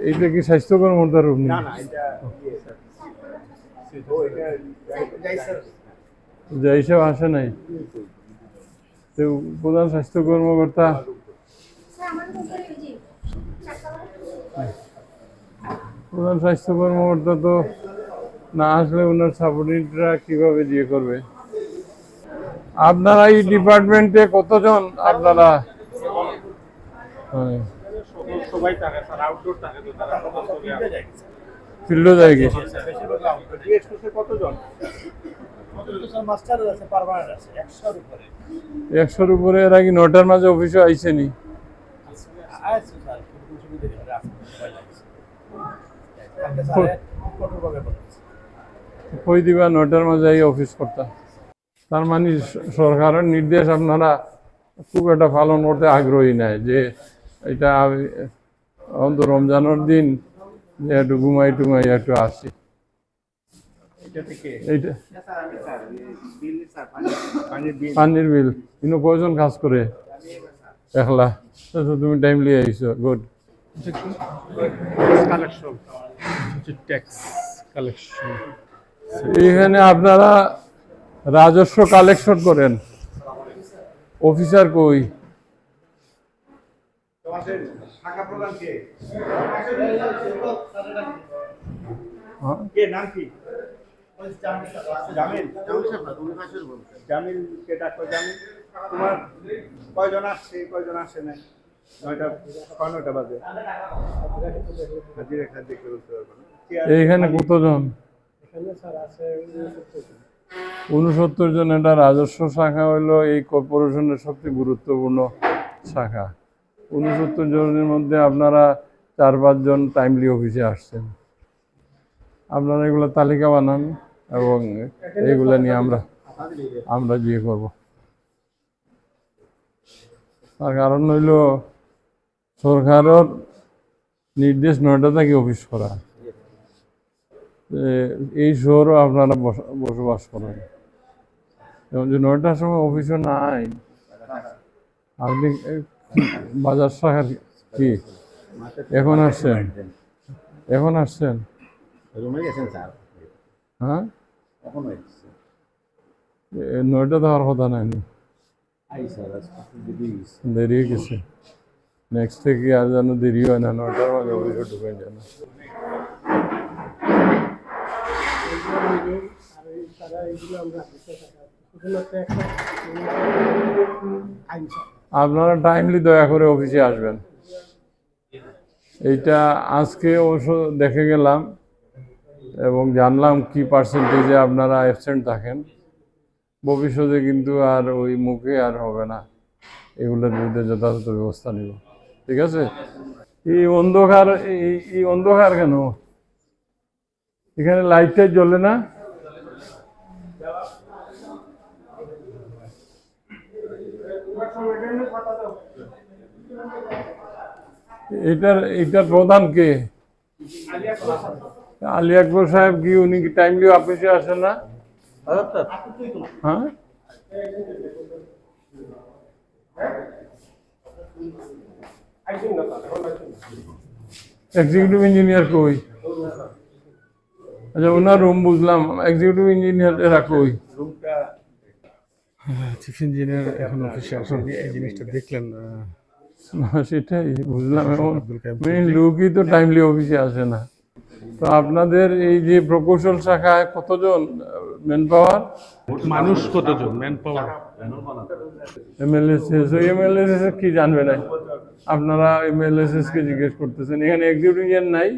এইটা কি স্বাস্থ্য কর্মকর্তার রুম? না না, এটা যাই সব আসে নাই। তো প্রধান স্বাস্থ্য কর্মকর্তা তো না আসলে ওনার সাবঅর্ডিনেটরা কিভাবে দিয়ে করবে? আপনারা এই ডিপার্টমেন্টে কতজন? আপনারা সবাই থাকে স্যার, আউটডোর থাকে তো তারা ফিল্ডও যায় গেছে। বেশিরভাগ আউটডোর। এক্সপ্রেসে কতজন? মাস্টার আছে, পারমানেন্ট আছে 100 উপরে। 100-র উপরে। এরা কি 9টার মাঝে অফিসে আইসেনি? আছে স্যার, কিন্তু সুবিধা নেই, আছে সবাই লাগছে। কালকে স্যার কঠোরভাবে বলেছে কই দিবা 9টার মাঝে এই অফিস করতাম। তার মানে সরকারের নির্দেশ আপনারা খুব একটা পালন করতে আগ্রহী নাই, যে এটা অন্ত রমজানের দিন যে একটু ঘুমাই টুমাই একটু আসি। এইটা পানির বিল কিন্তু কয়জন কাজ করে? একলা? তুমি টাইমলি আইছো, গুড। Tax collection. এইখানে আপনারা রাজস্ব কালেকশন করেন, অফিসার কই? জামিল কে ডাক্তার জামিল, তোমার কয়জন আসছে কয়জন আসে না? 9টা বাজে। এইখানে কতজন? এখানে স্যার আছে 69 জন। এটা রাজস্ব শাখা হইলো এই কর্পোরেশনের সবচেয়ে গুরুত্বপূর্ণ শাখা। 69 জনের মধ্যে আপনারা 4-5 জন টাইমলি অফিসে আসছেন। আপনারা এগুলো তালিকা বানান এবং এইগুলো নিয়ে আমরা বিয়ে করব। তার কারণ হইল সরকারের নির্দেশ 9টা থেকে অফিস করা। এই শহরও আপনারা বসবাস করেন, এবং যে 9টার সময় অফিসও নাই। আপনি বাজার শাখার কি এখন আসছেন? হ্যাঁ, 9টা তো হওয়ার কথা নাই, দেরি হয়ে গেছে। নেক্সট থেকে আর যেন দেরি হয় না, 9টার মাঝে অফিসে ঢুকে যায় না। আপনারা টাইমলি দয়া করে অফিসে আসবেন। এইটা আজকে অবশ্য দেখে গেলাম এবং জানলাম কি পার্সেন্টেজে আপনারা অ্যাবসেন্ট থাকেন। ভবিষ্যতে কিন্তু আর ওই মুখে আর হবে না, এগুলোর বিরুদ্ধে যথাযথ ব্যবস্থা নিব। ঠিক আছে? এই অন্ধকার কেন? এখানে লাইট জ্বলে না? এটার প্রধান কে? আলী আকবর সাহেব। কি উনি কি টাইমলি অফিসে আসেন না? হ্যাঁ, এক্সিকিউটিভ ইঞ্জিনিয়ার কই? আচ্ছা, ওনার রুম বুঝলাম, এক্সিকিউটিভ ইঞ্জিনিয়ার এরা কই? চিফ ইঞ্জিনিয়ার এখন অফিসে আসেনি, এই জিনিসটা দেখলেন না? সেটাই বুঝলাম, মেইন লোকই তো টাইমলি অফিসে আসে না। তো আপনাদের এই যে প্রকৌশল শাখায় কতজন ম্যান পাওয়ার? মানুষ কতজন ম্যান পাওয়ার? এমএলএস কি জানবে না? আপনারা এমএলএস কে জিজ্ঞেস করতেছেন, এখানে এক্সিকিউটিভ ইঞ্জিনিয়ার নাই?